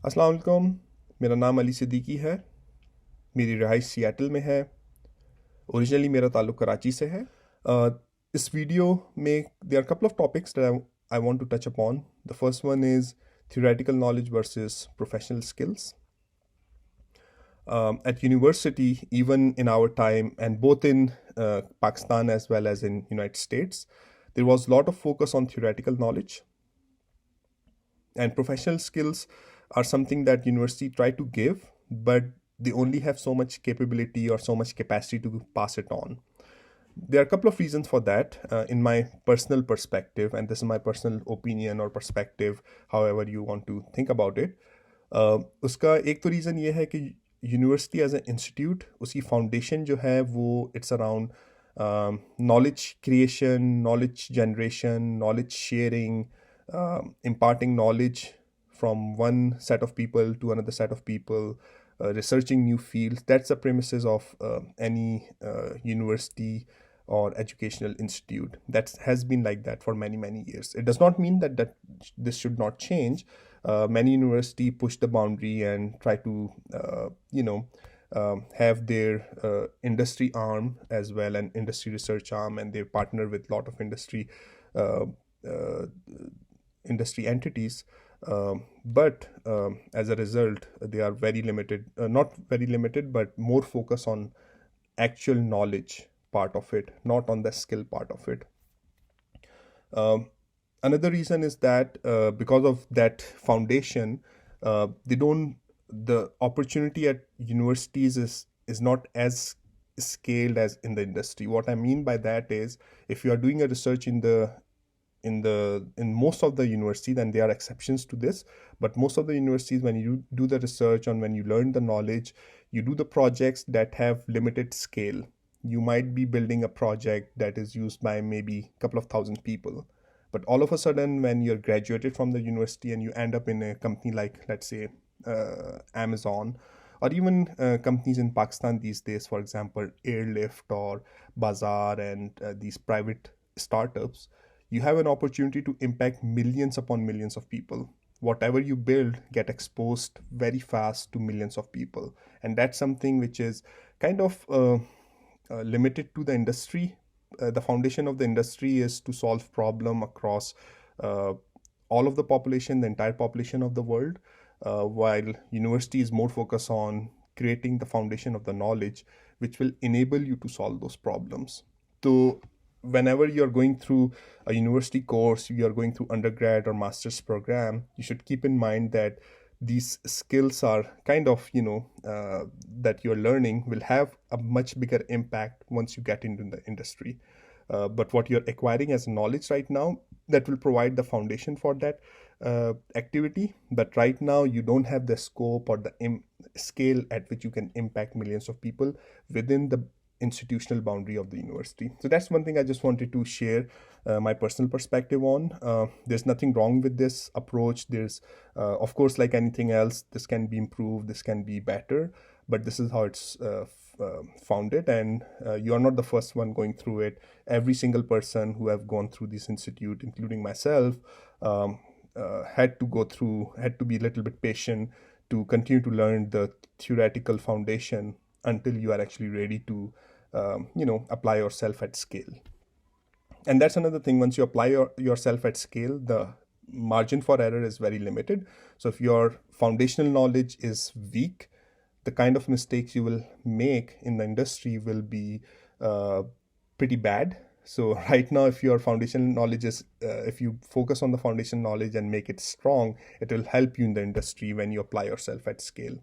अस्सलाम वालेकुम। मेरा नाम अली सिद्दीकी है। मेरी रिहाइश सियाटल में है। ओरिजिनली मेरा ताल्लुक़ कराची से है। अ, इस वीडियो में there are couple of topics that I want to touch upon. The first one is theoretical knowledge versus professional skills. At university, even in our time, and both in Pakistan as well as in United States, there was a lot of focus on theoretical knowledge, and professional skills are something that university try to give, but they only have so much capability or so much capacity to pass it on. There are a couple of reasons for that, in my personal perspective, and this is my personal opinion or perspective, however you want to think about it. उसका एक तो reason ये है कि university as a institute, उसकी foundation जो है वो it's around knowledge creation, knowledge generation, knowledge sharing, imparting knowledge from one set of people to another set of people, researching new fields. That's the premises of any university or educational institute. That has been like that for many years. It does not mean that this should not change. Many universities push the boundary and try to have their industry arm as well, and industry research arm, and they partner with a lot of uh, uh, industry entities. But as a result, they are very limited, not very limited, but more focus on actual knowledge part of it, not on the skill part of it. Another reason is that because of that foundation, the opportunity at universities is not as scaled as in the industry. What I mean by that is, if you are doing a research in most of the university, then there are exceptions to this, but most of the universities, when you do the research and when you learn the knowledge, you do the projects that have limited scale. You might be building a project that is used by maybe a couple of thousand people, but all of a sudden, when you're graduated from the university and you end up in a company like, let's say, Amazon, or even companies in Pakistan these days, for example, Airlift or Bazaar, and these private startups, you have an opportunity to impact millions upon millions of people. Whatever you build get exposed very fast to millions of people, and that's something which is kind of limited to the industry. The foundation of the industry is to solve problem across uh, all of the population, the entire population of the world, while university is more focused on creating the foundation of the knowledge which will enable you to solve those problems. So whenever you're going through a university course, you're going through undergrad or master's program, you should keep in mind that these skills are kind of, that you're learning will have a much bigger impact once you get into the industry. But what you're acquiring as knowledge right now, that will provide the foundation for that activity. But right now, you don't have the scope or the scale at which you can impact millions of people within the institutional boundary of the university. So that's one thing I just wanted to share my personal perspective on. There's nothing wrong with this approach. There's, of course, like anything else, this can be improved, this can be better, but this is how it's founded, and you are not the first one going through it. Every single person who have gone through this institute, including myself, had to be a little bit patient to continue to learn the theoretical foundation until you are actually ready to apply yourself at scale. And that's another thing. Once you apply yourself at scale, the margin for error is very limited. So if your foundational knowledge is weak, the kind of mistakes you will make in the industry will be pretty bad. So right now, if your foundational knowledge is, if you focus on the foundation knowledge and make it strong, it will help you in the industry when you apply yourself at scale.